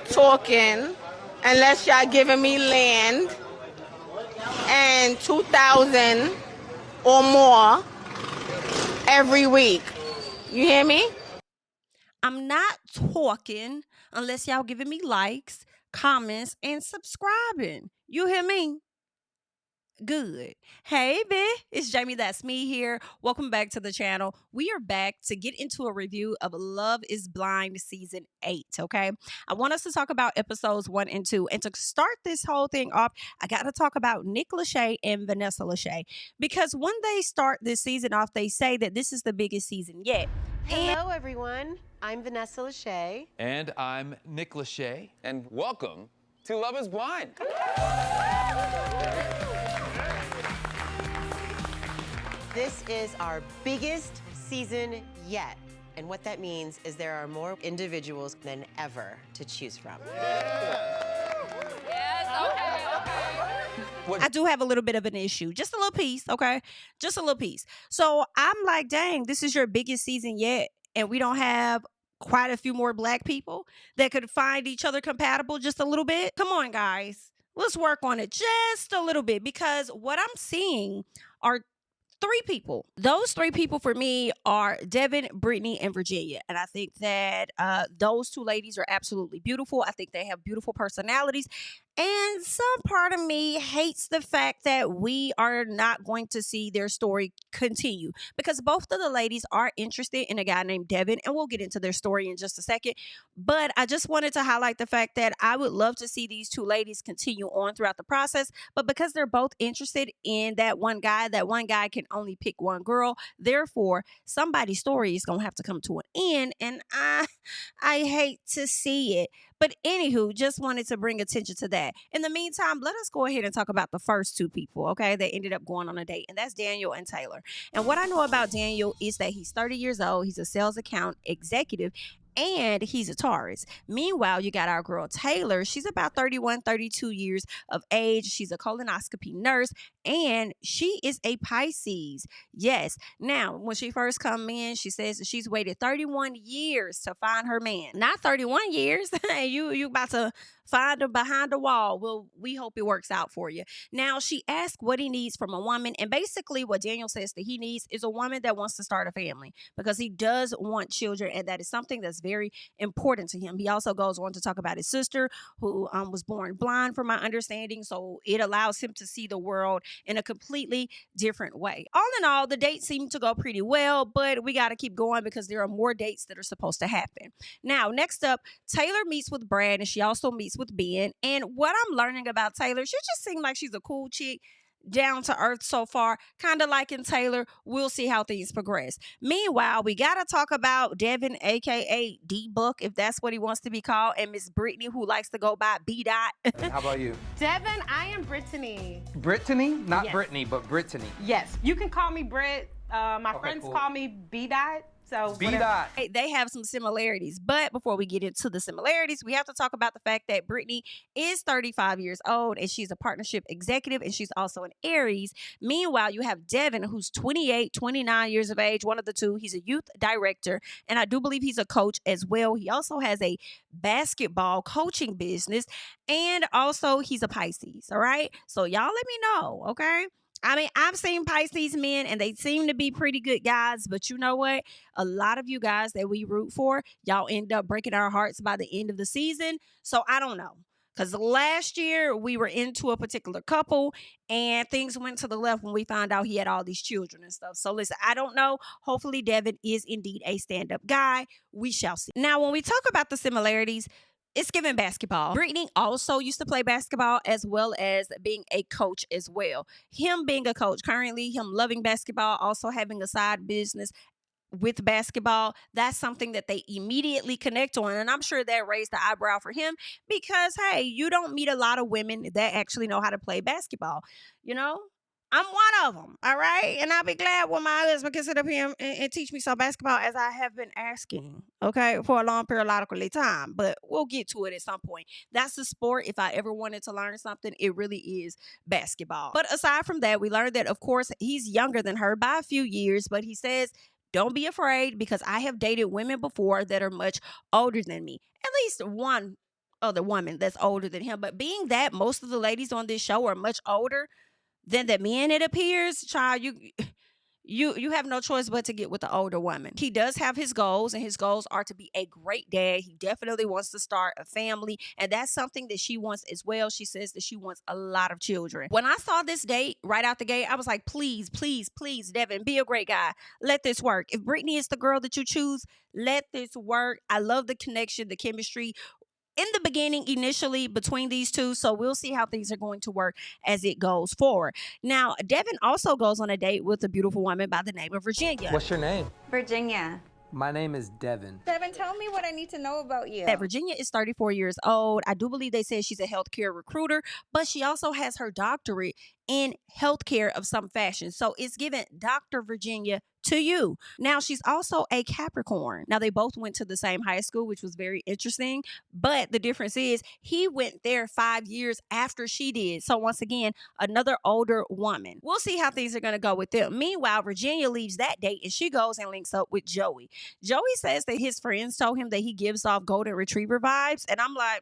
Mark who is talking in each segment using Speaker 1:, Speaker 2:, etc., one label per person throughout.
Speaker 1: talking unless y'all giving me land and 2,000 or more every week. You hear me?
Speaker 2: I'm not talking unless y'all giving me likes, comments, and subscribing. You hear me? Good. Hey, it's JamiThatsMe here. Welcome back to the channel. We are back to get into a review of Love is Blind Season 8, okay? I want us to talk about episodes 1 and 2. And to start this whole thing off, I got to talk about Nick Lachey and Vanessa Lachey. Because when they start this season off, they say that this is the biggest season yet.
Speaker 3: Hello, everyone. I'm Vanessa Lachey.
Speaker 4: And I'm Nick Lachey. And welcome to Love is Blind.
Speaker 3: This is our biggest season yet. And what that means is there are more individuals than ever to choose from.
Speaker 2: I do have a little bit of an issue. Just a little piece, okay? Just a little piece. So I'm like, dang, this is your biggest season yet, and we don't have quite a few more black people that could find each other compatible just a little bit? Come on, guys. Let's work on it just a little bit, because what I'm seeing are 3 people. Those 3 people for me are Devin, Britney, and Virginia. And I think that those 2 ladies are absolutely beautiful. I think they have beautiful personalities. And some part of me hates the fact that we are not going to see their story continue, because both of the ladies are interested in a guy named Devin, and we'll get into their story in just a second. But I just wanted to highlight the fact that I would love to see these 2 ladies continue on throughout the process. But because they're both interested in that one guy can only pick one girl. Therefore, somebody's story is going to have to come to an end. And I hate to see it. But anywho, just wanted to bring attention to that. In the meantime, let us go ahead and talk about the first 2 people, okay, that ended up going on a date. And that's Daniel and Taylor. And what I know about Daniel is that he's 30 years old. He's a sales account executive. And he's a Taurus. Meanwhile, you got our girl Taylor. She's about 31, 32 years of age. She's a colonoscopy nurse, and she is a Pisces. Yes. Now, when she first come in, she says that she's waited 31 years to find her man. Not 31 years. you about to find him behind the wall. Well, we hope it works out for you. Now, she asked what he needs from a woman, and basically what Daniel says that he needs is a woman that wants to start a family, because he does want children, and that is something that's very important to him. He also goes on to talk about his sister, who was born blind, from my understanding, so it allows him to see the world in a completely different way. All in all, the dates seem to go pretty well, but we got to keep going because there are more dates that are supposed to happen. Now, next up, Taylor meets with Brad, and she also meets with Ben. And what I'm learning about Taylor, she just seems like she's a cool chick, down to earth so far, kind of like in Taylor. We'll see how things progress. Meanwhile, we got to talk about Devin, aka D-Book, if that's what he wants to be called, and Miss Britney, who likes to go by B-Dot.
Speaker 5: How about you?
Speaker 6: Devin, I am Brittany.
Speaker 5: Brittany? Not
Speaker 6: Yes.
Speaker 5: Brittany, but Brittany.
Speaker 6: Yes, you can call me Brit. My
Speaker 5: Okay,
Speaker 6: friends
Speaker 5: cool.
Speaker 6: call me B-Dot. So whatever.
Speaker 5: B-Dot.
Speaker 2: They have some similarities, but before we get into the similarities, we have to talk about the fact that Britney is 35 years old, and she's a partnership executive, and she's also an Aries. Meanwhile, you have Devin, who's 28, 29 years of age, one of the 2. He's a youth director, and I do believe he's a coach as well. He also has a basketball coaching business, and also he's a Pisces, all right? So y'all let me know, okay? I mean, I've seen Pisces men, and they seem to be pretty good guys, but you know what? A lot of you guys that we root for, y'all end up breaking our hearts by the end of the season. So I don't know. Because last year we were into a particular couple, and things went to the left when we found out he had all these children and stuff. So listen, I don't know. Hopefully Devin is indeed a stand-up guy. We shall see. Now, when we talk about the similarities, it's given basketball. Britney also used to play basketball, as well as being a coach as well. Him being a coach currently, him loving basketball, also having a side business with basketball, that's something that they immediately connect on. And I'm sure that raised the eyebrow for him, because, hey, you don't meet a lot of women that actually know how to play basketball. You know, I'm one of them, all right? And I'll be glad when my husband can sit up here and teach me some basketball, as I have been asking, okay, for a long periodical time. But we'll get to it at some point. That's the sport. If I ever wanted to learn something, it really is basketball. But aside from that, we learned that, of course, he's younger than her by a few years, but he says, don't be afraid, because I have dated women before that are much older than me. At least one other woman that's older than him. But being that most of the ladies on this show are much older than the men, it appears, child, you have no choice but to get with the older woman. He does have his goals, and his goals are to be a great dad. He definitely wants to start a family, and that's something that she wants as well. She says that she wants a lot of children. When I saw this date right out the gate, I was like, please, please, please, Devin, be a great guy. Let this work. If Britney is the girl that you choose, let this work. I love the connection, the chemistry in the beginning, initially between these two. So we'll see how things are going to work as it goes forward. Now, Devin also goes on a date with a beautiful woman by the name of Virginia.
Speaker 5: What's your name?
Speaker 7: Virginia.
Speaker 5: My name is Devin.
Speaker 7: Devin, tell me what I need to know about you.
Speaker 2: That Virginia is 34 years old. I do believe they said she's a healthcare recruiter, but she also has her doctorate in healthcare of some fashion. So it's given Dr. Virginia to you. Now, she's also a Capricorn. Now, they both went to the same high school, which was very interesting. But the difference is he went there 5 years after she did. So once again, another older woman. We'll see how things are going to go with them. Meanwhile, Virginia leaves that date and she goes and links up with Joey. Joey says that his friends told him that he gives off golden retriever vibes. And I'm like,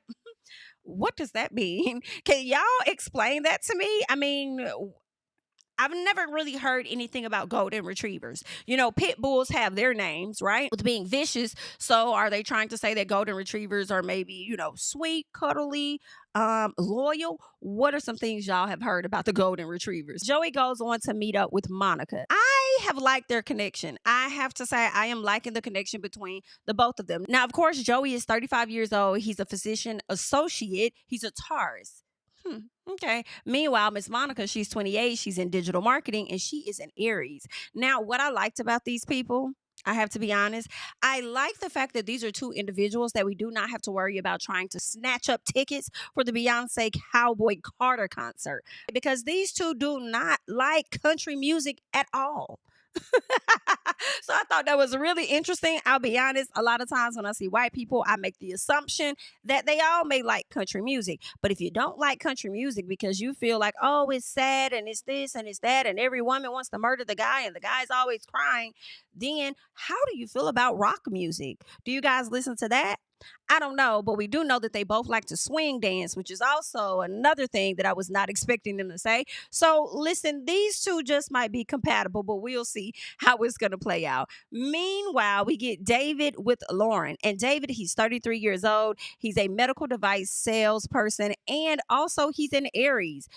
Speaker 2: what does that mean? Can y'all explain that to me? I mean, I've never really heard anything about golden retrievers. You know, pit bulls have their names, right? With being vicious. So are they trying to say that golden retrievers are maybe, you know, sweet, cuddly, loyal? What are some things y'all have heard about the golden retrievers? Joey goes on to meet up with Monica. I have liked their connection. I have to say I am liking the connection between the both of them. Now, of course, Joey is 35 years old. He's a physician associate. He's a Taurus. Okay. Meanwhile, Miss Monica, she's 28. She's in digital marketing and she is an Aries. Now, what I liked about these people, I have to be honest, I like the fact that these are two individuals that we do not have to worry about trying to snatch up tickets for the Beyonce Cowboy Carter concert, because these two do not like country music at all. So I thought that was really interesting. I'll be honest, a lot of times when I see white people, I make the assumption that they all may like country music. But if you don't like country music because you feel like, oh, it's sad and it's this and it's that and every woman wants to murder the guy and the guy's always crying, then how do you feel about rock music? Do you guys listen to that? I don't know, but we do know that they both like to swing dance, which is also another thing that I was not expecting them to say. So listen, these two just might be compatible, but we'll see how it's going to play out. Meanwhile, we get David with Lauren. And David, he's 33 years old. He's a medical device salesperson, and also he's an Aries.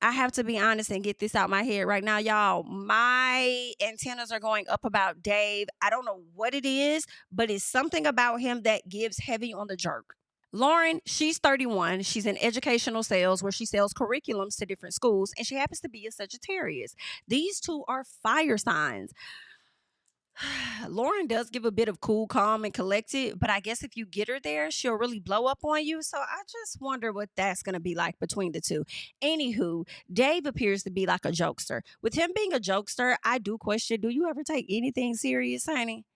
Speaker 2: I have to be honest and get this out my head right now, y'all. My antennas are going up about Dave. I don't know what it is, but it's something about him that gives heavy on the jerk. Lauren, she's 31. She's in educational sales where she sells curriculums to different schools, and she happens to be a Sagittarius. These two are fire signs. Lauren does give a bit of cool, calm, and collected, but I guess if you get her there, she'll really blow up on you. So I just wonder what that's going to be like between the two. Anywho, Dave appears to be like a jokester. With him being a jokester, I do question, do you ever take anything serious, honey?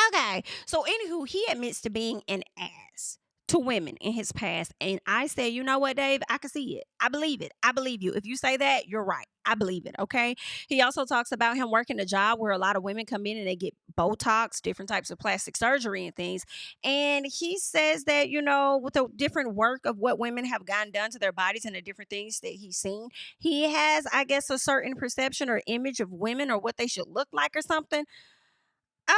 Speaker 2: Okay. So anywho, he admits to being an ass to women in his past. And I say, you know what, Dave? I can see it. I believe it. I believe you. If you say that, you're right. I believe it. Okay. He also talks about him working a job where a lot of women come in and they get Botox, different types of plastic surgery and things. And he says that, you know, with the different work of what women have gotten done to their bodies and the different things that he's seen, he has, I guess, a certain perception or image of women or what they should look like or something.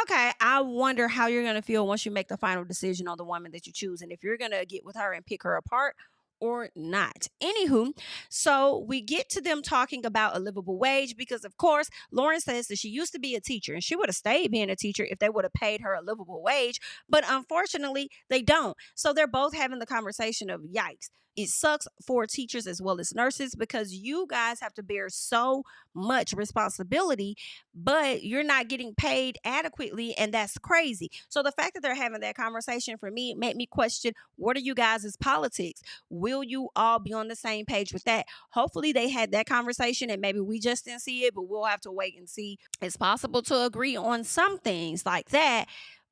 Speaker 2: Okay, I wonder how you're going to feel once you make the final decision on the woman that you choose and if you're going to get with her and pick her apart or not. Anywho, so we get to them talking about a livable wage because, of course, Lauren says that she used to be a teacher and she would have stayed being a teacher if they would have paid her a livable wage. But unfortunately, they don't. So they're both having the conversation of yikes. It sucks for teachers as well as nurses because you guys have to bear so much responsibility, but you're not getting paid adequately, and that's crazy. So the fact that they're having that conversation for me made me question, what are you guys' politics? Will you all be on the same page with that? Hopefully they had that conversation and maybe we just didn't see it, but we'll have to wait and see. It's possible to agree on some things like that.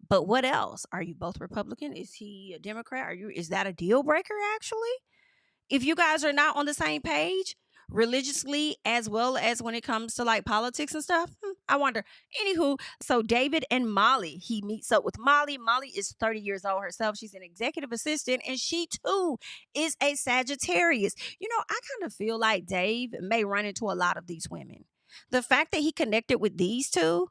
Speaker 2: But what else? Are you both Republican? Is he a Democrat? Is that a deal breaker actually? If you guys are not on the same page religiously as well as when it comes to like politics and stuff, I wonder. Anywho, so David and Molly, he meets up with Molly. Molly is 30 years old herself. She's an executive assistant, and she too is a Sagittarius. You know, I kind of feel like Dave may run into a lot of these women. The fact that he connected with these two,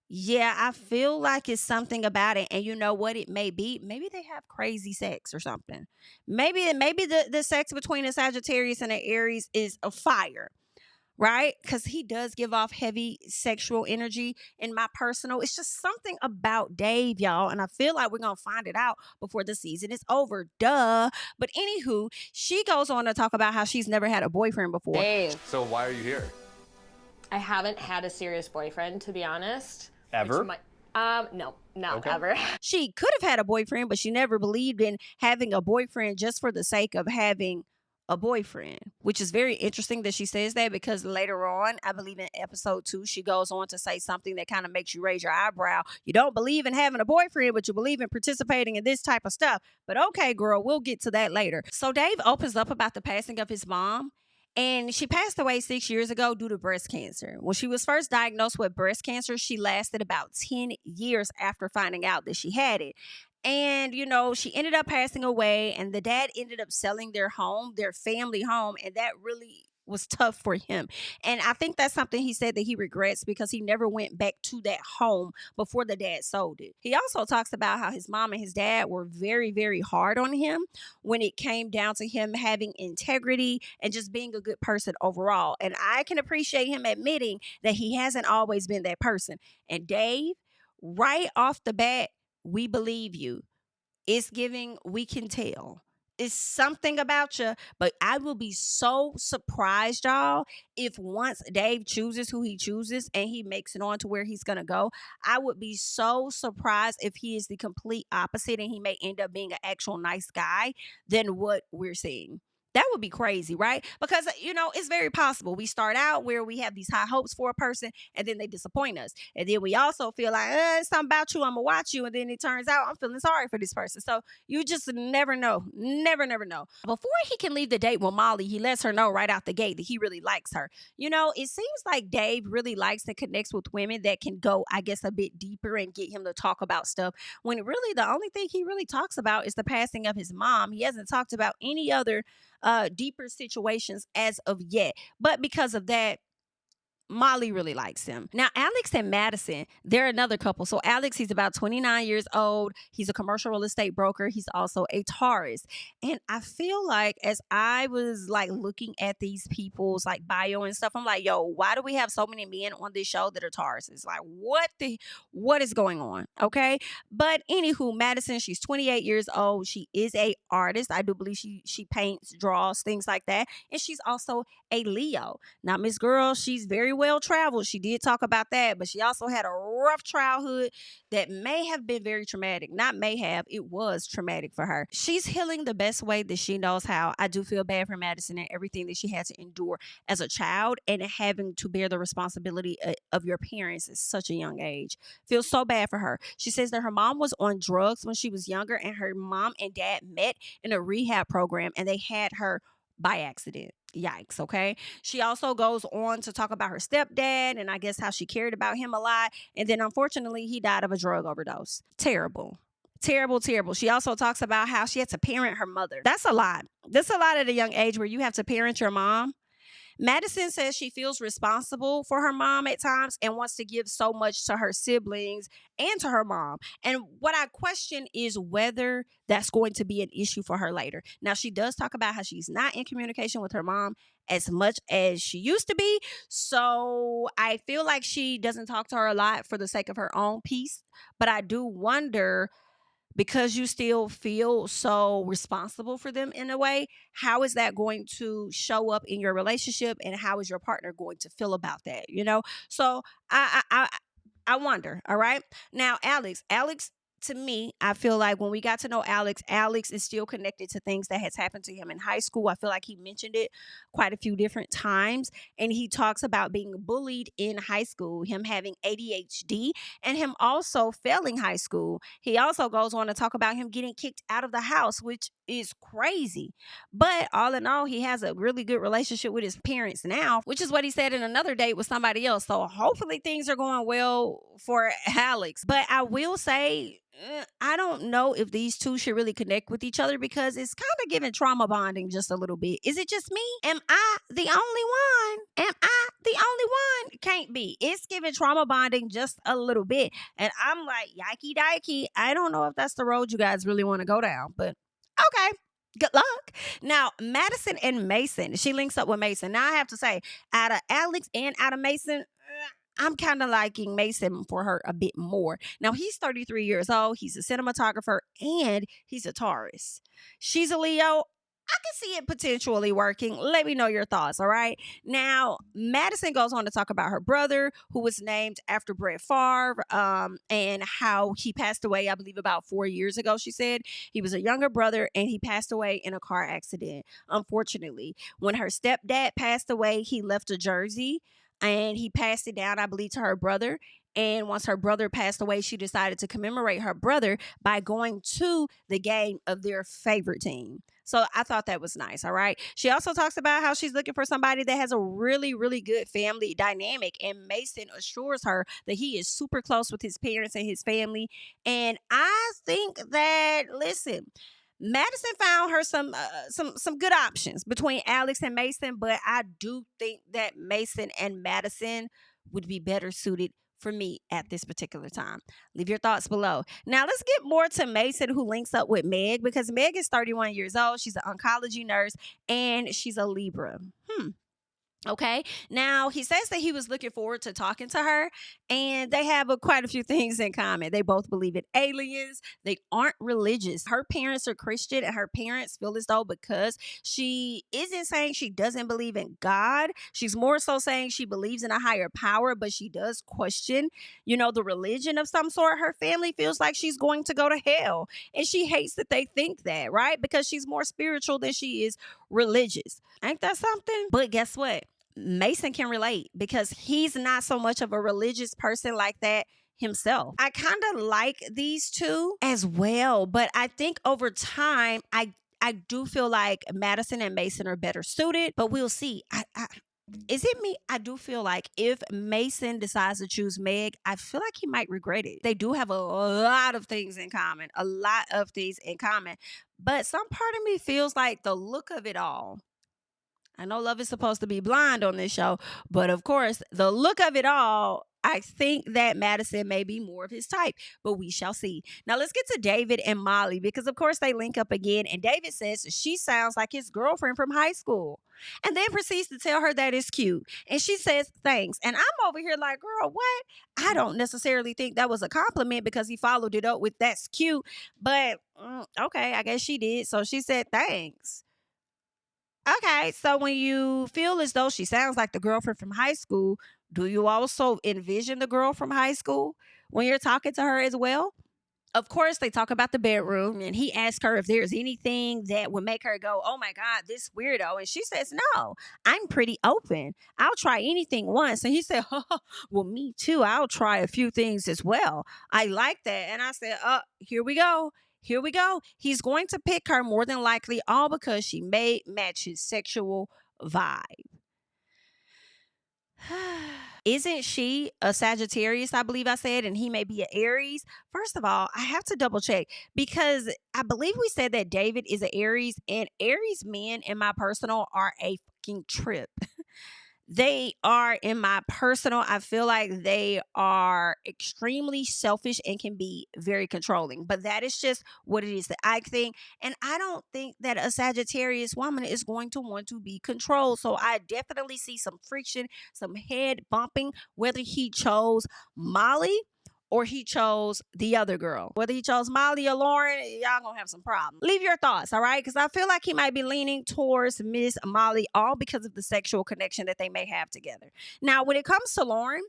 Speaker 2: yeah, I feel like it's something about it. And you know what it may be? Maybe they have crazy sex or something. Maybe the sex between a Sagittarius and an Aries is a fire, right? Because he does give off heavy sexual energy. In my personal, it's just something about Dave, y'all. And I feel like we're going to find it out before the season is over. Duh. But anywho, she goes on to talk about how she's never had a boyfriend before.
Speaker 8: Dave,
Speaker 4: So why are you here?
Speaker 8: I haven't had a serious boyfriend, to be honest.
Speaker 4: Ever?
Speaker 8: No, not
Speaker 4: Okay.
Speaker 8: ever.
Speaker 2: She could have had a boyfriend, but she never believed in having a boyfriend just for the sake of having a boyfriend, which is very interesting that she says that, because later on, I believe in episode 2, she goes on to say something that kind of makes you raise your eyebrow. You don't believe in having a boyfriend, but you believe in participating in this type of stuff. But okay, girl, we'll get to that later. So Dave opens up about the passing of his mom. And she passed away 6 years ago due to breast cancer. When she was first diagnosed with breast cancer, she lasted about 10 years after finding out that she had it. And, you know, she ended up passing away, and the dad ended up selling their home, their family home, and that really was tough for him. And I think that's something he said that he regrets, because he never went back to that home before the dad sold it. He also talks about how his mom and his dad were very, very hard on him when it came down to him having integrity and just being a good person overall. And I can appreciate him admitting that he hasn't always been that person. And Dave, right off the bat, we believe you. It's giving, we can tell. It's something about you, but I will be so surprised, y'all, if once Dave chooses who he chooses and he makes it on to where he's going to go. I would be so surprised if he is the complete opposite and he may end up being an actual nice guy than what we're seeing. That would be crazy, right? Because, you know, it's very possible. We start out where we have these high hopes for a person and then they disappoint us. And then we also feel like, it's something about you, I'm going to watch you. And then it turns out I'm feeling sorry for this person. So you just never know. Never know. Before he can leave the date with Molly, he lets her know right out the gate that he really likes her. You know, it seems like Dave really likes and connects with women that can go, I guess, a bit deeper and get him to talk about stuff, when really the only thing he really talks about is the passing of his mom. He hasn't talked about any other deeper situations as of yet. But because of that, Molly really likes him. Now, Alex and Madison, they're another couple. So Alex, he's about 29 years old. He's a commercial real estate broker. He's also a Taurus. And I feel like as I was like looking at these people's like bio and stuff, I'm like, yo, why do we have so many men on this show that are Taurus? It's like, what is going on? Okay. But anywho, Madison, she's 28 years old. She is a artist. I do believe she paints, draws, things like that. And she's also a Leo. Now, Miss Girl, she's very well traveled. She did talk about that, but she also had a rough childhood that may have been very traumatic. Not may have, it was traumatic for her. She's healing the best way that she knows how. I do feel bad for Madison and everything that she had to endure as a child and having to bear the responsibility of your parents at such a young age. Feels so bad for her. She says that her mom was on drugs when she was younger, and her mom and dad met in a rehab program, and they had her by accident. Yikes, okay? She also goes on to talk about her stepdad and I guess how she cared about him a lot. And then unfortunately, he died of a drug overdose. Terrible. She also talks about how she had to parent her mother. That's a lot. That's a lot at a young age where you have to parent your mom. Madison says she feels responsible for her mom at times and wants to give so much to her siblings and to her mom. And what I question is whether that's going to be an issue for her later. Now, she does talk about how she's not in communication with her mom as much as she used to be. So I feel like she doesn't talk to her a lot for the sake of her own peace. But I do wonder, because you still feel so responsible for them in a way, how is that going to show up in your relationship, and how is your partner going to feel about that? You know, so I wonder. All right, now Alex to me, I feel like when we got to know Alex, Alex is still connected to things that has happened to him in high school. I feel like he mentioned it quite a few different times. And he talks about being bullied in high school, him having ADHD, and him also failing high school. He also goes on to talk about him getting kicked out of the house, which is crazy. But all in all, he has a really good relationship with his parents now, which is what he said in another date with somebody else. So hopefully things are going well for Alex. But I will say, I don't know if these two should really connect with each other because it's kind of giving trauma bonding just a little bit. Is it just me? Am I the only one? Am I the only one? Can't be. It's giving trauma bonding just a little bit. And I'm like, yikey dikey. I don't know if that's the road you guys really want to go down, but okay. Good luck. Now, Madison and Mason, she links up with Mason. Now, I have to say, out of Alex and out of Mason, I'm kind of liking Mason for her a bit more. Now, he's 33 years old. He's a cinematographer and he's a Taurus. She's a Leo. I can see it potentially working. Let me know your thoughts, all right? Now, Madison goes on to talk about her brother, who was named after Brett Favre, and how he passed away, I believe, about 4 years ago, she said. He was a younger brother, and he passed away in a car accident, unfortunately. When her stepdad passed away, he left a jersey, and he passed it down, I believe, to her brother. And once her brother passed away, she decided to commemorate her brother by going to the game of their favorite team. So I thought that was nice, all right? She also talks about how she's looking for somebody that has a really, really good family dynamic. And Mason assures her that he is super close with his parents and his family. And I think that, listen, Madison found her some good options between Alex and Mason, but I do think that Mason and Madison would be better suited for me at this particular time. Leave your thoughts below. Now, let's get more to Mason, who links up with Meg, because Meg is 31 years old. She's an oncology nurse, and she's a Libra. Okay. Now, he says that he was looking forward to talking to her, and they have quite a few things in common. They both believe in aliens. They aren't religious. Her parents are Christian, and her parents feel as though because she isn't saying she doesn't believe in God, she's more so saying she believes in a higher power, but she does question, the religion of some sort. Her family feels like she's going to go to hell, and she hates that they think that, right? Because she's more spiritual than she is religious. Ain't that something? But guess what? Mason can relate because he's not so much of a religious person like that himself. I kind of like these two as well, but I think over time, I do feel like Madison and Mason are better suited, but we'll see. Is it me? I do feel like if Mason decides to choose Meg, I feel like he might regret it. They do have a lot of things in common, but some part of me feels like the look of it all. I know love is supposed to be blind on this show, but of course, the look of it all, I think that Madison may be more of his type, but we shall see. Now, let's get to David and Molly, because of course they link up again, and David says she sounds like his girlfriend from high school, and then proceeds to tell her that it's cute, and she says thanks, and I'm over here like, girl, what? I don't necessarily think that was a compliment because he followed it up with that's cute, but okay, I guess she did, so she said thanks. Okay, so when you feel as though she sounds like the girlfriend from high school, do you also envision the girl from high school when you're talking to her as well? Of course, they talk about the bedroom, and he asks her if there's anything that would make her go, oh my God, this weirdo. And she says, no, I'm pretty open. I'll try anything once. And he said, well, me too. I'll try a few things as well. I like that. And I said, here we go. Here we go. He's going to pick her more than likely, all because she may match his sexual vibe. Isn't she a Sagittarius, I believe I said, and he may be an Aries? First of all, I have to double check because I believe we said that David is an Aries, and Aries men in my personal are a fucking trip. They are, in my personal, I feel like they are extremely selfish and can be very controlling. But that is just what it is that I think. And I don't think that a Sagittarius woman is going to want to be controlled. So I definitely see some friction, some head bumping, whether he chose Molly or he chose the other girl. Whether he chose Molly or Lauren, y'all gonna have some problems. Leave your thoughts, all right? Because I feel like he might be leaning towards Miss Molly, all because of the sexual connection that they may have together. Now, when it comes to Lauren,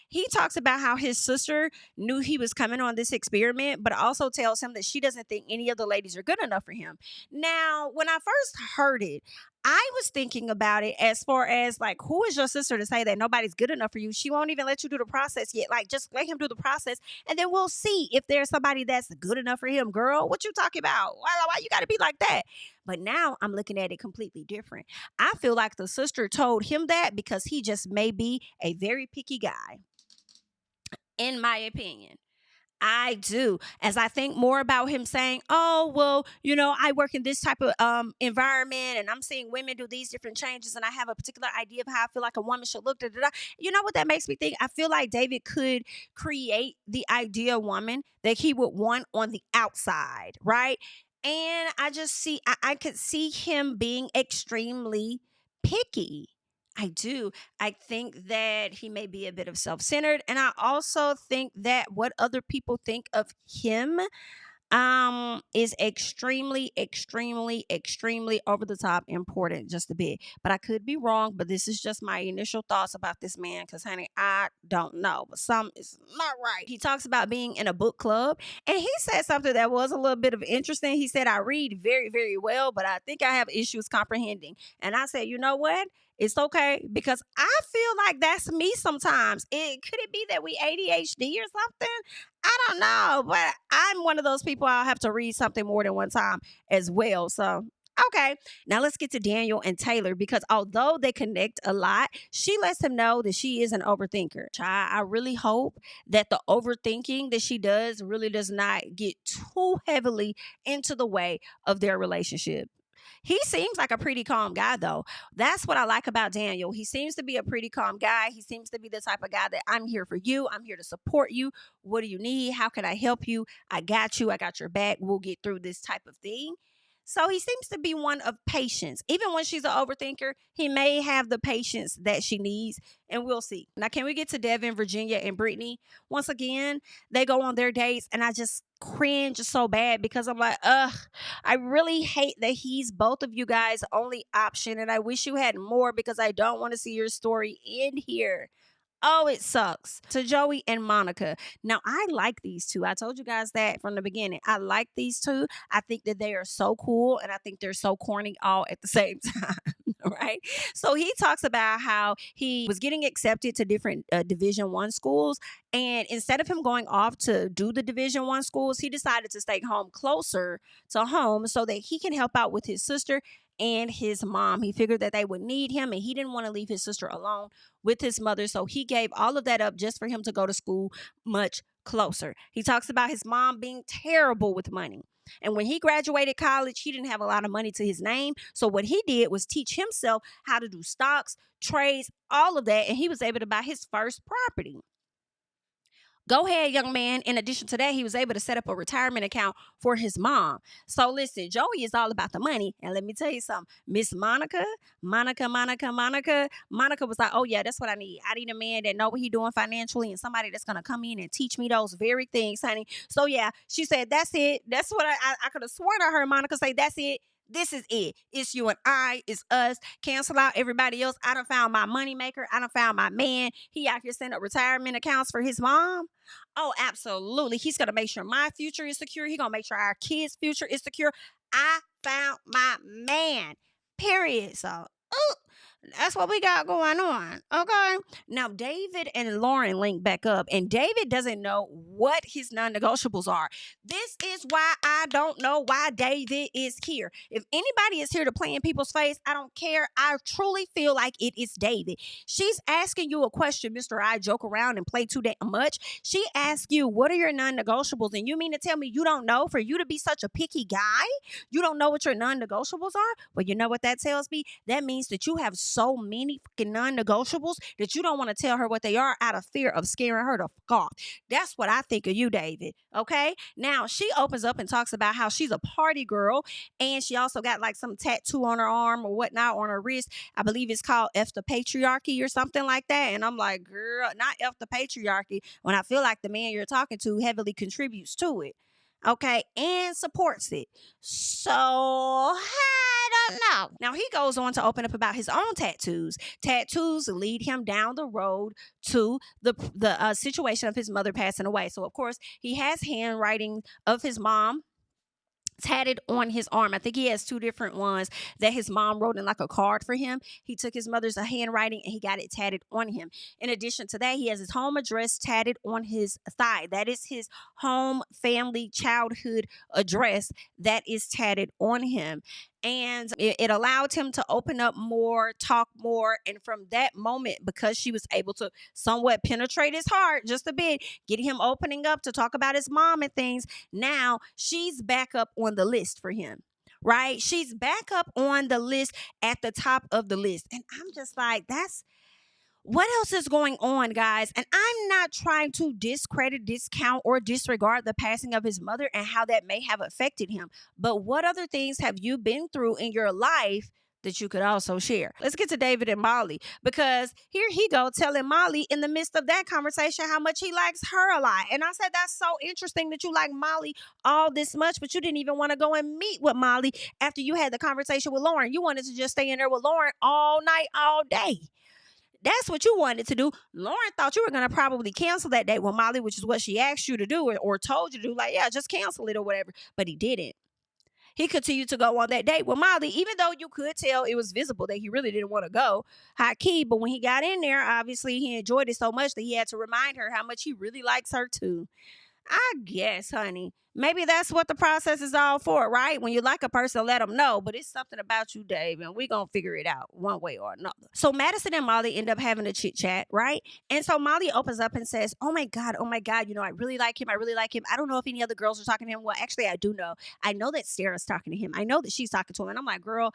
Speaker 2: He talks about how his sister knew he was coming on this experiment, but also tells him that she doesn't think any of the ladies are good enough for him. Now, when I first heard it, I was thinking about it as far as like, who is your sister to say that nobody's good enough for you? She won't even let you do the process yet. Like, just let him do the process, and then we'll see if there's somebody that's good enough for him. Girl, what you talking about? Why you got to be like that? But now I'm looking at it completely different. I feel like the sister told him that because he just may be a very picky guy, in my opinion. I do. As I think more about him saying, oh, well, I work in this type of environment and I'm seeing women do these different changes and I have a particular idea of how I feel like a woman should look. Da, da, da. You know what that makes me think? I feel like David could create the ideal woman that he would want on the outside, right? And I just see, I could see him being extremely picky. I do. I think that he may be a bit of self-centered. And I also think that what other people think of him is extremely, extremely, extremely over the top important, just a bit. But I could be wrong, but this is just my initial thoughts about this man, because honey, I don't know, but some is not right. He talks about being in a book club, and he said something that was a little bit of interesting. He said, I read very, very well, but I think I have issues comprehending. And I said, you know what? It's okay, because I feel like that's me sometimes. Could it be that we ADHD or something? I don't know, but I'm one of those people, I'll have to read something more than one time as well. So, okay. Now let's get to Daniel and Taylor, because although they connect a lot, she lets him know that she is an overthinker. I really hope that the overthinking that she does really does not get too heavily into the way of their relationship. He seems like a pretty calm guy, though. That's what I like about Daniel. He seems to be a pretty calm guy. He seems to be the type of guy that I'm here for you. I'm here to support you. What do you need? How can I help you? I got you. I got your back. We'll get through this type of thing. So he seems to be one of patience. Even when she's an overthinker, he may have the patience that she needs, and we'll see. Now, can we get to Devin, Virginia, and Britney? Once again, they go on their dates, and I just cringe so bad because I'm like, I really hate that he's both of you guys' only option, and I wish you had more because I don't want to see your story end here. Oh, it sucks. To Joey and Monica. Now, I like these two. I told you guys that from the beginning. I like these two. I think that they are so cool, and I think they're so corny all at the same time, right? So he talks about how he was getting accepted to different Division I schools, and instead of him going off to do the Division I schools, he decided to stay home closer to home so that he can help out with his sister and his mom. He figured that they would need him, and he didn't want to leave his sister alone with his mother, so he gave all of that up just for him to go to school much closer. He talks about his mom being terrible with money, and when he graduated college, he didn't have a lot of money to his name, so what he did was teach himself how to do stocks, trades, all of that, and he was able to buy his first property. Go ahead, young man. In addition to that, he was able to set up a retirement account for his mom. So listen, Joey is all about the money. And let me tell you something. Miss Monica was like, oh yeah, that's what I need. I need a man that know what he's doing financially and somebody that's going to come in and teach me those very things, honey. So yeah, she said, that's it. That's what I could have sworn I heard Monica say, that's it. This is it. It's you and I. It's us. Cancel out everybody else. I done found my money maker. I done found my man. He out here setting up retirement accounts for his mom. Oh, absolutely. He's going to make sure my future is secure. He's going to make sure our kids' future is secure. I found my man. Period. So, that's what we got going on. Okay. Now, David and Lauren link back up, and David doesn't know what his non-negotiables are. This is why I don't know why David is here. If anybody is here to play in people's face, I don't care. I truly feel like it is David. She's asking you a question, Mr. I joke around and play too damn much. She asks you, what are your non-negotiables? And you mean to tell me you don't know? For you to be such a picky guy, you don't know what your non-negotiables are? Well, you know what that tells me? That means that you have so many fucking non-negotiables that you don't want to tell her what they are out of fear of scaring her the fuck off. That's what I think of you, David. Okay? Now, she opens up and talks about how she's a party girl, and she also got like some tattoo on her arm or whatnot on her wrist. I believe it's called F the Patriarchy or something like that. And I'm like, girl, not F the Patriarchy, when I feel like the man you're talking to heavily contributes to it. Okay, and supports it. So I don't know. Now, he goes on to open up about his own tattoos. Tattoos lead him down the road to the situation of his mother passing away. So, of course, he has handwriting of his mom tatted on his arm. I think he has 2 different ones that his mom wrote in like a card for him. He took his mother's handwriting and he got it tatted on him. In addition to that, he has his home address tatted on his thigh. That is his home, family, childhood address that is tatted on him. And it allowed him to open up more, talk more. And from that moment, because she was able to somewhat penetrate his heart just a bit, get him opening up to talk about his mom and things, now she's back up on the list for him, right? She's back up on the list at the top of the list. And I'm just like, what else is going on, guys? And I'm not trying to discredit, discount, or disregard the passing of his mother and how that may have affected him. But what other things have you been through in your life that you could also share? Let's get to David and Molly, because here he go telling Molly in the midst of that conversation how much he likes her a lot. And I said, that's so interesting that you like Molly all this much, but you didn't even want to go and meet with Molly after you had the conversation with Lauren. You wanted to just stay in there with Lauren all night, all day. That's what you wanted to do. Lauren thought you were going to probably cancel that date with Molly, which is what she asked you to do or told you to do. Like, yeah, just cancel it or whatever. But he didn't. He continued to go on that date with Molly, even though you could tell it was visible that he really didn't want to go high key. But when he got in there, obviously he enjoyed it so much that he had to remind her how much he really likes her too. I guess, honey, maybe that's what the process is all for, right? When you like a person, let them know. But it's something about you, Dave, and we're going to figure it out one way or another. So Madison and Molly end up having a chit chat, right? And so Molly opens up and says, oh my God, you know, I really like him. I don't know if any other girls are talking to him. Well, actually, I do know. I know that Sarah's talking to him. I know that she's talking to him. And I'm like, girl,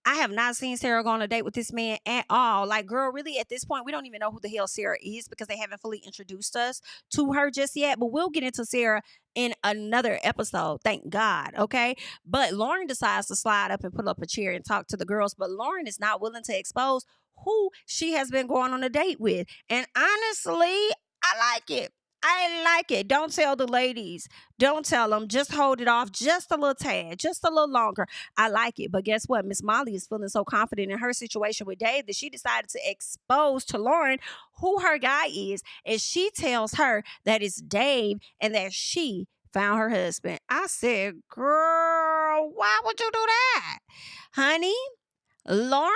Speaker 2: I have not seen Sarah go on a date with this man at all. Like, girl, really, at this point, we don't even know who the hell Sarah is because they haven't fully introduced us to her just yet. But we'll get into Sarah in another episode. Thank God. Okay. But Lauren decides to slide up and put up a chair and talk to the girls. But Lauren is not willing to expose who she has been going on a date with. And honestly, I like it. I like it. Don't tell the ladies. Don't tell them. Just hold it off just a little tad, just a little longer. I like it. But guess what? Miss Molly is feeling so confident in her situation with Dave that she decided to expose to Lauren who her guy is. And she tells her that it's Dave and that she found her husband. I said, girl, why would you do that? Honey, Lauren,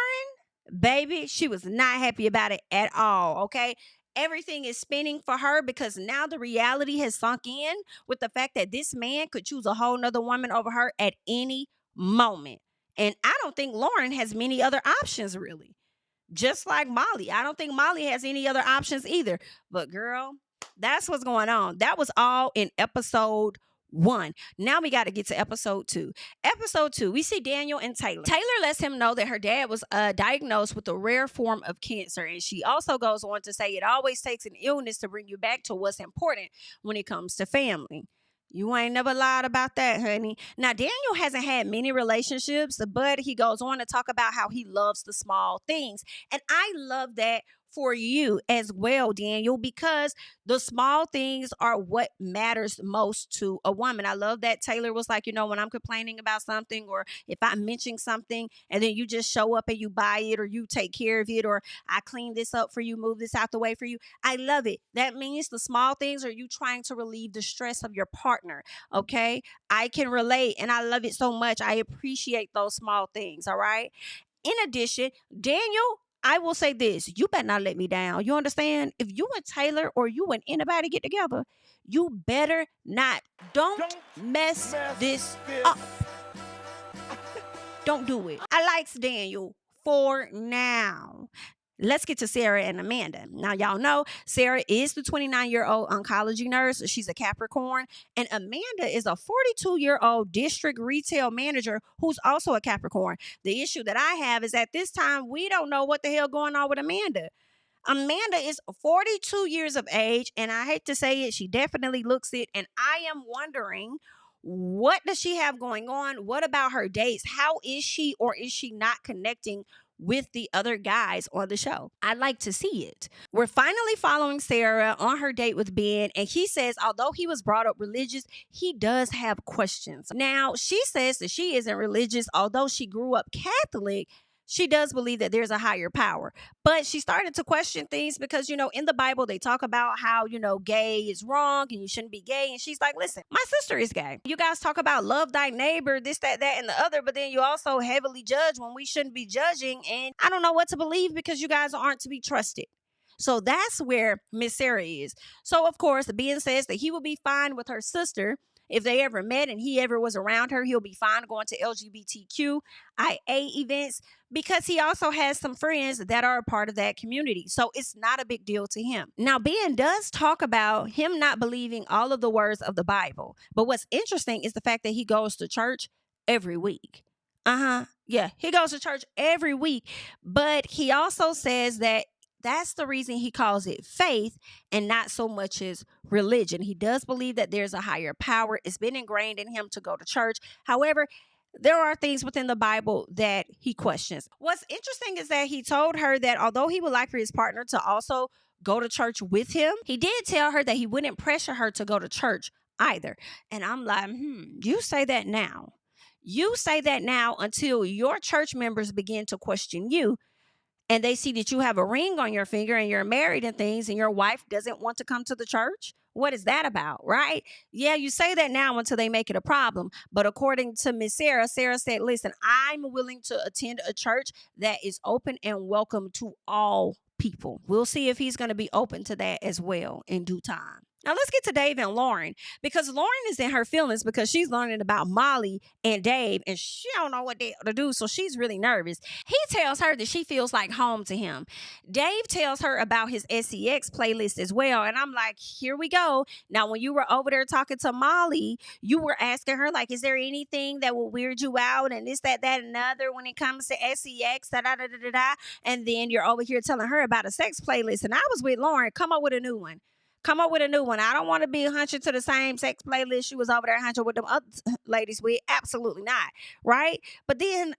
Speaker 2: baby, she was not happy about it at all. Okay. Everything is spinning for her because now the reality has sunk in with the fact that this man could choose a whole nother woman over her at any moment. And I don't think Lauren has many other options, really. Just like Molly. I don't think Molly has any other options either. But girl, that's what's going on. That was all in episode 1. Now we got to get to episode 2. Episode 2, we see Daniel and Taylor. Taylor lets him know that her dad was diagnosed with a rare form of cancer. And she also goes on to say it always takes an illness to bring you back to what's important when it comes to family. You ain't never lied about that, honey. Now, Daniel hasn't had many relationships, but he goes on to talk about how he loves the small things. And I love that for you as well, Daniel, because the small things are what matters most to a woman. I love that Taylor was like, you know, when I'm complaining about something or if I'm mentioning something and then you just show up and you buy it or you take care of it or I clean this up for you, move this out the way for you. I love it. That means the small things are you trying to relieve the stress of your partner. Okay. I can relate and I love it so much. I appreciate those small things. All right. In addition, Daniel, I will say this, you better not let me down. You understand? If you and Taylor or you and anybody get together, you better not. Don't mess this up. Don't do it. I likes Daniel for now. Let's get to Sarah and Amanda. Now, y'all know Sarah is the 29-year-old oncology nurse. She's a Capricorn. And Amanda is a 42-year-old district retail manager who's also a Capricorn. The issue that I have is at this time, we don't know what the hell going on with Amanda. Amanda is 42 years of age, and I hate to say it, she definitely looks it. And I am wondering, what does she have going on? What about her dates? How is she or is she not connecting with the other guys on the show. I'd like to see it. We're finally following Sarah on her date with Ben, and he says although he was brought up religious, he does have questions. Now, she says that she isn't religious, although she grew up Catholic. She does believe that there's a higher power, but she started to question things because, in the Bible, they talk about how, gay is wrong and you shouldn't be gay. And she's like, listen, my sister is gay. You guys talk about love thy neighbor, this, that, and the other, but then you also heavily judge when we shouldn't be judging. And I don't know what to believe because you guys aren't to be trusted. So that's where Miss Sarah is. So, of course, Ben says that he will be fine with her sister. If they ever met and he ever was around her, he'll be fine going to LGBTQIA events because he also has some friends that are a part of that community. So it's not a big deal to him. Now, Ben does talk about him not believing all of the words of the Bible. But what's interesting is the fact that he goes to church every week. Yeah, he goes to church every week. But he also says that that's the reason he calls it faith and not so much as religion. He does believe that there's a higher power. It's been ingrained in him to go to church. However, there are things within the Bible that he questions. What's interesting is that he told her that although he would like for his partner to also go to church with him, he did tell her that he wouldn't pressure her to go to church either. And I'm like, you say that now. You say that now until your church members begin to question you. And they see that you have a ring on your finger and you're married and things and your wife doesn't want to come to the church. What is that about, right? Yeah, you say that now until they make it a problem. But according to Miss Sarah, Sarah said, listen, I'm willing to attend a church that is open and welcome to all people. We'll see if he's going to be open to that as well in due time. Now, let's get to Dave and Lauren, because Lauren is in her feelings because she's learning about Molly and Dave, and she don't know what to do, so she's really nervous. He tells her that she feels like home to him. Dave tells her about his SEX playlist as well, and I'm like, here we go. Now, when you were over there talking to Molly, you were asking her, like, is there anything that will weird you out, and this, that, and another when it comes to SEX, da-da-da-da-da-da, and then you're over here telling her about a sex playlist, and I was with Lauren. Come up with a new one. Come up with a new one. I don't want to be hunching to the same sex playlist she was over there hunching with them other ladies with. Absolutely not. Right? But then,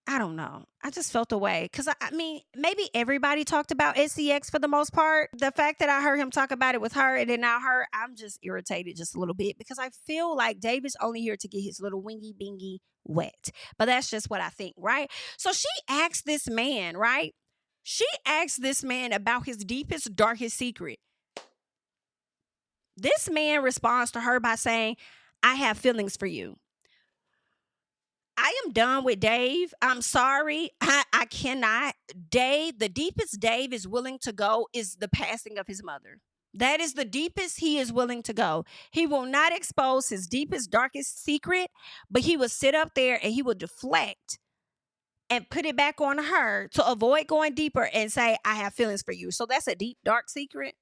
Speaker 2: I don't know. I just felt away. Because, I mean, maybe everybody talked about SEX for the most part. The fact that I heard him talk about it with her and then now her, I'm just irritated just a little bit. Because I feel like David's only here to get his little wingy bingy wet. But that's just what I think, right? So she asked this man, right? She asked this man about his deepest, darkest secret. This man responds to her by saying, I have feelings for you. I am done with Dave. I'm sorry. I cannot. Dave, the deepest Dave is willing to go is the passing of his mother. That is the deepest he is willing to go. He will not expose his deepest, darkest secret, but he will sit up there and he will deflect and put it back on her to avoid going deeper and say, I have feelings for you. So that's a deep, dark secret.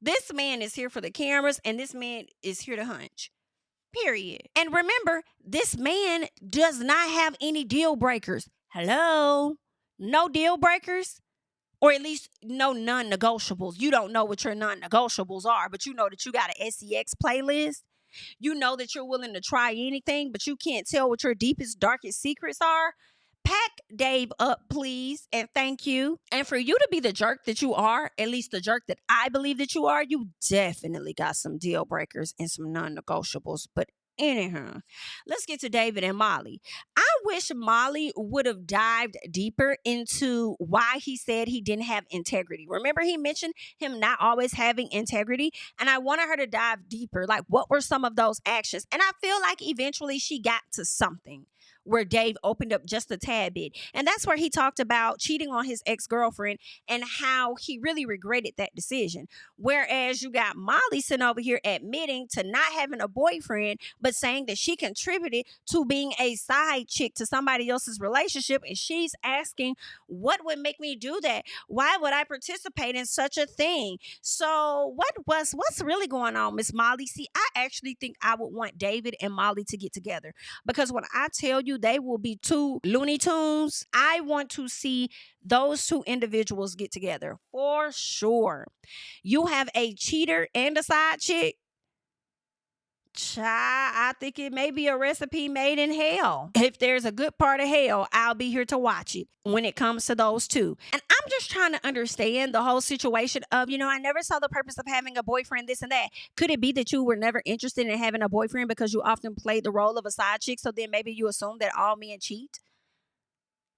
Speaker 2: This man is here for the cameras and this man is here to hunch. Period. And remember, this man does not have any deal breakers. Hello? No deal breakers? Or at least no non-negotiables. You don't know what your non-negotiables are, but you know that you got an SEX playlist. You know that you're willing to try anything, but you can't tell what your deepest, darkest secrets are. Pack Dave up, please, and thank you. And for you to be the jerk that you are, at least the jerk that I believe that you are, you definitely got some deal breakers and some non-negotiables. But anyhow, let's get to David and Molly. I wish Molly would have dived deeper into why he said he didn't have integrity. Remember, he mentioned him not always having integrity, and I wanted her to dive deeper. Like, what were some of those actions? And I feel like eventually she got to something where Dave opened up just a tad bit. And that's where he talked about cheating on his ex-girlfriend and how he really regretted that decision. Whereas you got Molly sitting over here admitting to not having a boyfriend, but saying that she contributed to being a side chick to somebody else's relationship. And she's asking, what would make me do that? Why would I participate in such a thing? So what's really going on, Miss Molly? See, I actually think I would want David and Molly to get together, because when I tell you they will be two Looney Tunes, I want to see those two individuals get together for sure. You have a cheater and a side chick. I think it may be a recipe made in hell. If there's a good part of hell, I'll be here to watch it when it comes to those two. And I'm just trying to understand the whole situation of, I never saw the purpose of having a boyfriend, this and that. Could it be that you were never interested in having a boyfriend because you often played the role of a side chick, so then maybe you assume that all men cheat?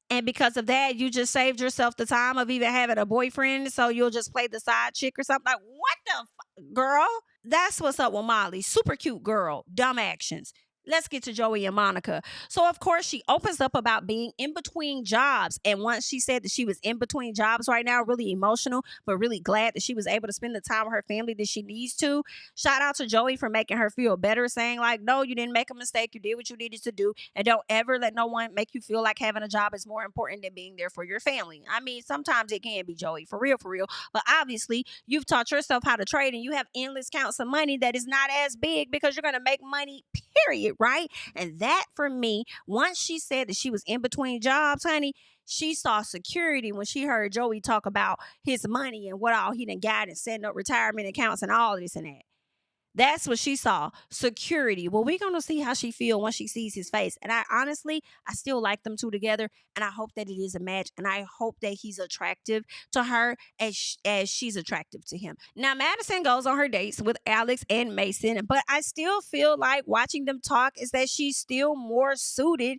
Speaker 2: And because of that, you just saved yourself the time of even having a boyfriend, so you'll just play the side chick or something? Like, what the girl? That's what's up with Molly. Super cute girl. Dumb actions. Let's get to Joey and Monica. So, of course, she opens up about being in between jobs. And once she said that she was in between jobs right now, really emotional, but really glad that she was able to spend the time with her family that she needs to. Shout out to Joey for making her feel better, saying like, no, you didn't make a mistake. You did what you needed to do. And don't ever let no one make you feel like having a job is more important than being there for your family. I mean, sometimes it can be, Joey, for real, for real. But obviously, you've taught yourself how to trade and you have endless counts of money that is not as big because you're going to make money, period. Right? And that for me, once she said that she was in between jobs, honey, she saw security when she heard Joey talk about his money and what all he done got and setting up retirement accounts and all this and that. That's what she saw. Security. Well, we're going to see how she feel once she sees his face. And I still like them two together. And I hope that it is a match. And I hope that he's attractive to her as she's attractive to him. Now, Madison goes on her dates with Alex and Mason. But I still feel like watching them talk is that she's still more suited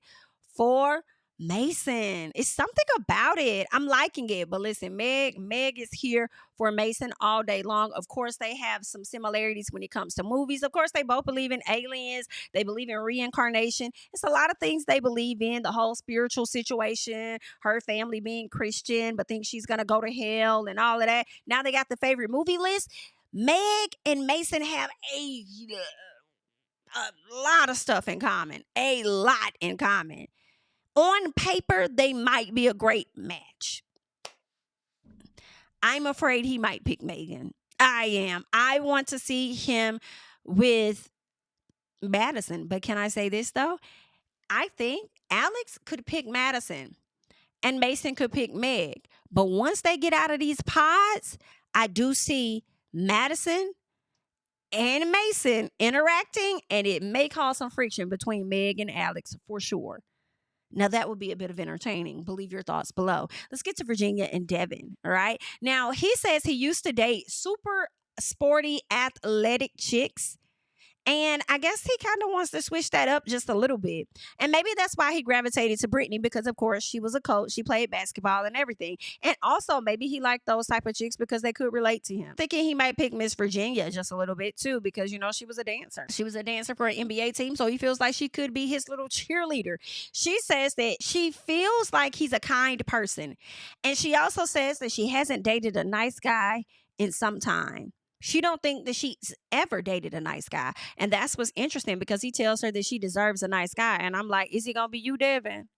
Speaker 2: for Mason. It's something about it. I'm liking it. But listen, Meg is here for Mason all day long. Of course, they have some similarities when it comes to movies. Of course, they both believe in aliens. They believe in reincarnation. It's a lot of things they believe in. The whole spiritual situation, her family being Christian, but thinks she's going to go to hell and all of that. Now they got the favorite movie list. Meg and Mason have a lot of stuff in common. A lot in common. On paper, they might be a great match. I'm afraid he might pick Megan. I am. I want to see him with Madison. But can I say this, though? I think Alex could pick Madison and Mason could pick Meg. But once they get out of these pods, I do see Madison and Mason interacting, and it may cause some friction between Meg and Alex for sure. Now, that would be a bit of entertaining. Believe your thoughts below. Let's get to Virginia and Devin, all right? Now, he says he used to date super sporty, athletic chicks. And I guess he kind of wants to switch that up just a little bit. And maybe that's why he gravitated to Britney because, of course, she was a coach. She played basketball and everything. And also, maybe he liked those type of chicks because they could relate to him. Thinking he might pick Miss Virginia just a little bit, too, because, she was a dancer. She was a dancer for an NBA team, so he feels like she could be his little cheerleader. She says that she feels like he's a kind person. And she also says that she hasn't dated a nice guy in some time. She don't think that she's ever dated a nice guy. And that's what's interesting because he tells her that she deserves a nice guy. And I'm like, is it going to be you, Devin?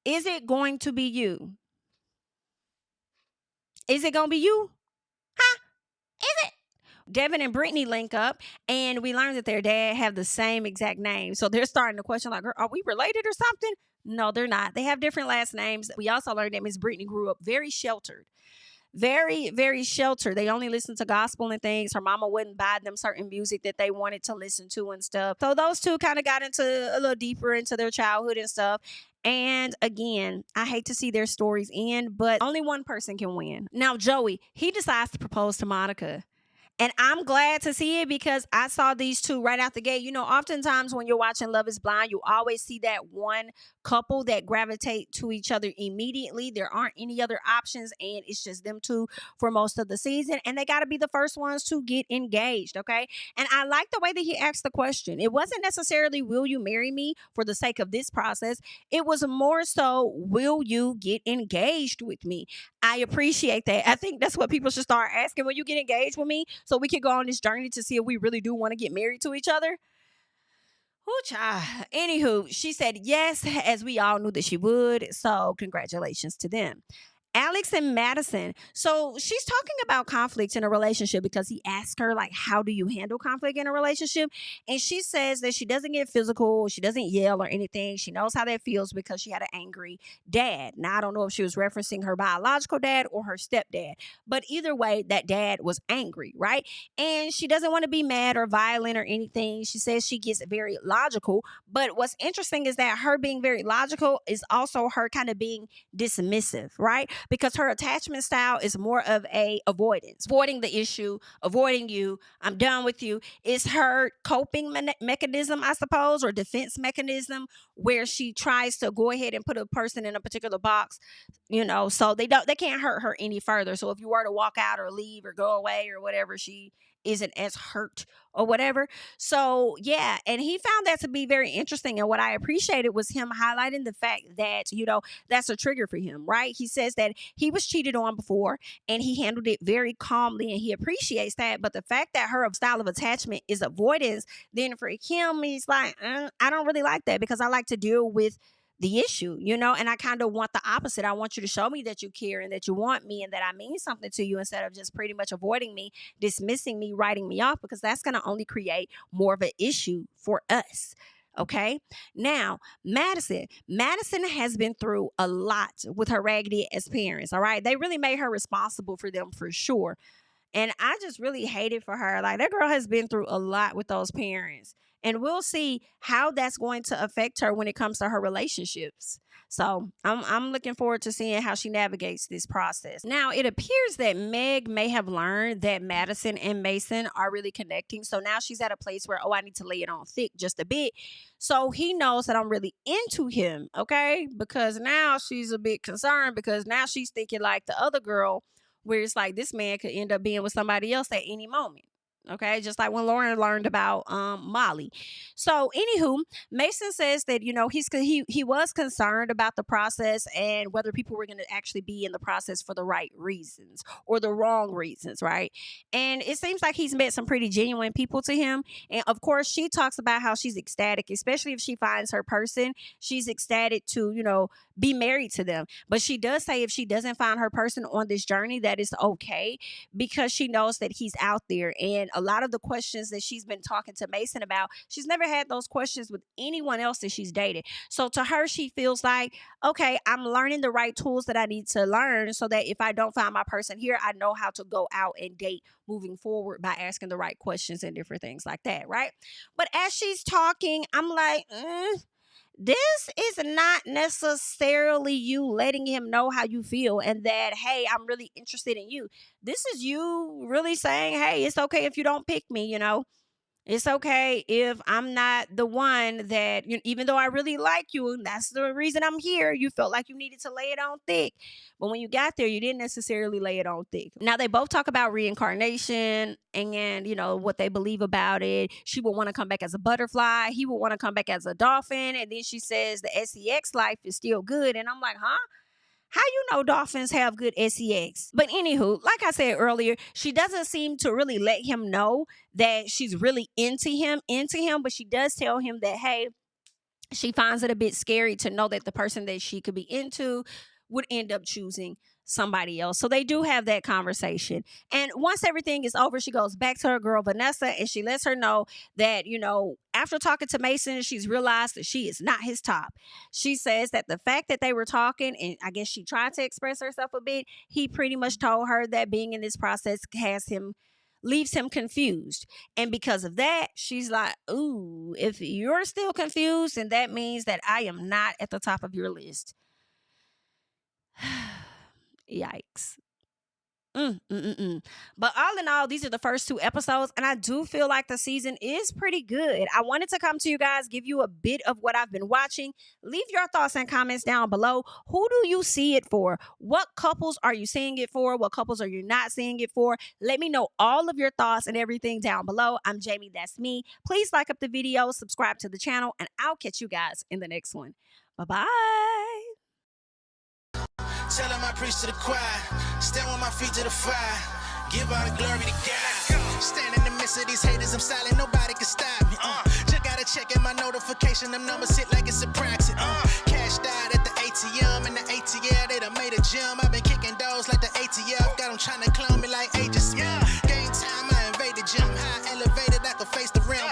Speaker 2: Is it going to be you? Is it going to be you? Huh? Is it? Devin and Britney link up and we learned that their dad have the same exact name. So they're starting to question like, are we related or something? No, they're not. They have different last names. We also learned that Miss Britney grew up very sheltered. Very, very sheltered. They only listen to gospel and things. Her mama wouldn't buy them certain music that they wanted to listen to and stuff. So those two kind of got into a little deeper into their childhood and stuff. And again, I hate to see their stories end, but only one person can win. Now, Joey, he decides to propose to Monica. And I'm glad to see it because I saw these two right out the gate. Oftentimes when you're watching Love is Blind, you always see that one couple that gravitate to each other immediately. There aren't any other options, and it's just them two for most of the season. And they got to be the first ones to get engaged, okay? And I like the way that he asked the question. It wasn't necessarily, will you marry me for the sake of this process? It was more so, will you get engaged with me? I appreciate that. I think that's what people should start asking. Will you get engaged with me? So we can go on this journey to see if we really do want to get married to each other. Ooh, child. Anywho, she said yes, as we all knew that she would. So congratulations to them. Alex and Madison. So she's talking about conflict in a relationship because he asked her, like, how do you handle conflict in a relationship? And she says that she doesn't get physical. She doesn't yell or anything. She knows how that feels because she had an angry dad. Now, I don't know if she was referencing her biological dad or her stepdad, but either way, that dad was angry, right? And she doesn't want to be mad or violent or anything. She says she gets very logical. But what's interesting is that her being very logical is also her kind of being dismissive, right? Because her attachment style is more of a avoidance, avoiding the issue, avoiding you. I'm done with you. It's her coping mechanism, I suppose, or defense mechanism, where she tries to go ahead and put a person in a particular box, so they can't hurt her any further. So if you were to walk out or leave or go away or whatever, she isn't as hurt or whatever. So yeah, and he found that to be very interesting. And what I appreciated was him highlighting the fact that, that's a trigger for him, right? He says that he was cheated on before and he handled it very calmly and he appreciates that. But the fact that her style of attachment is avoidance, then for him, he's like, I don't really like that because I like to deal with the issue, and I kind of want the opposite. I want you to show me that you care and that you want me and that I mean something to you instead of just pretty much avoiding me, dismissing me, writing me off, because that's going to only create more of an issue for us. Okay. Now, Madison has been through a lot with her raggedy ass parents. All right. They really made her responsible for them for sure. And I just really hate it for her. Like, that girl has been through a lot with those parents. And we'll see how that's going to affect her when it comes to her relationships. So I'm looking forward to seeing how she navigates this process. Now, it appears that Meg may have learned that Madison and Mason are really connecting. So now she's at a place where, I need to lay it on thick just a bit. So he knows that I'm really into him, okay? Because now she's a bit concerned because now she's thinking like the other girl, where it's like this man could end up being with somebody else at any moment. Okay, just like when Lauren learned about Molly. So, anywho, Mason says that he was concerned about the process and whether people were going to actually be in the process for the right reasons or the wrong reasons, right? And it seems like he's met some pretty genuine people to him. And of course, she talks about how she's ecstatic, especially if she finds her person. She's ecstatic to be married to them. But she does say if she doesn't find her person on this journey, that is okay, because she knows that he's out there. And a lot of the questions that she's been talking to Mason about, she's never had those questions with anyone else that she's dated. So to her, she feels like, okay, I'm learning the right tools that I need to learn so that if I don't find my person here, I know how to go out and date moving forward by asking the right questions and different things like that, right? But as she's talking, I'm like, this is not necessarily you letting him know how you feel and that, hey, I'm really interested in you. This is you really saying, hey, it's okay if you don't pick me, It's okay if I'm not the one that, even though I really like you, and that's the reason I'm here, you felt like you needed to lay it on thick. But when you got there, you didn't necessarily lay it on thick. Now, they both talk about reincarnation and, what they believe about it. She will want to come back as a butterfly. He will want to come back as a dolphin. And then she says the sex life is still good. And I'm like, huh? How you know dolphins have good sex? But anywho, like I said earlier, she doesn't seem to really let him know that she's really into him, but she does tell him that, hey, she finds it a bit scary to know that the person that she could be into would end up choosing somebody else. So they do have that conversation. And once everything is over, she goes back to her girl, Vanessa, and she lets her know that, after talking to Mason, she's realized that she is not his top. She says that the fact that they were talking, and I guess she tried to express herself a bit, he pretty much told her that being in this process leaves him confused. And because of that, she's like, ooh, if you're still confused, then that means that I am not at the top of your list. Yikes. But all in all, these are the first 2 episodes, and I do feel like the season is pretty good. I wanted to come to you guys, give you a bit of what I've been watching. Leave your thoughts and comments down below. Who do you see it for? What couples are you seeing it for? What couples are you not seeing it for? Let me know all of your thoughts and everything down below. I'm Jami, that's me. Please like up the video, subscribe to the channel, and I'll catch you guys in the next one. Bye-bye.
Speaker 9: Tell him I preach to the choir. Stand with my feet to the fire. Give all the glory to God. Stand in the midst of these haters. I'm silent. Nobody can stop me. Just gotta check in my notification. Them numbers hit like it's a proxy. Cashed out at the ATM. And the ATL, they done made a gym. I've been kicking race the rim.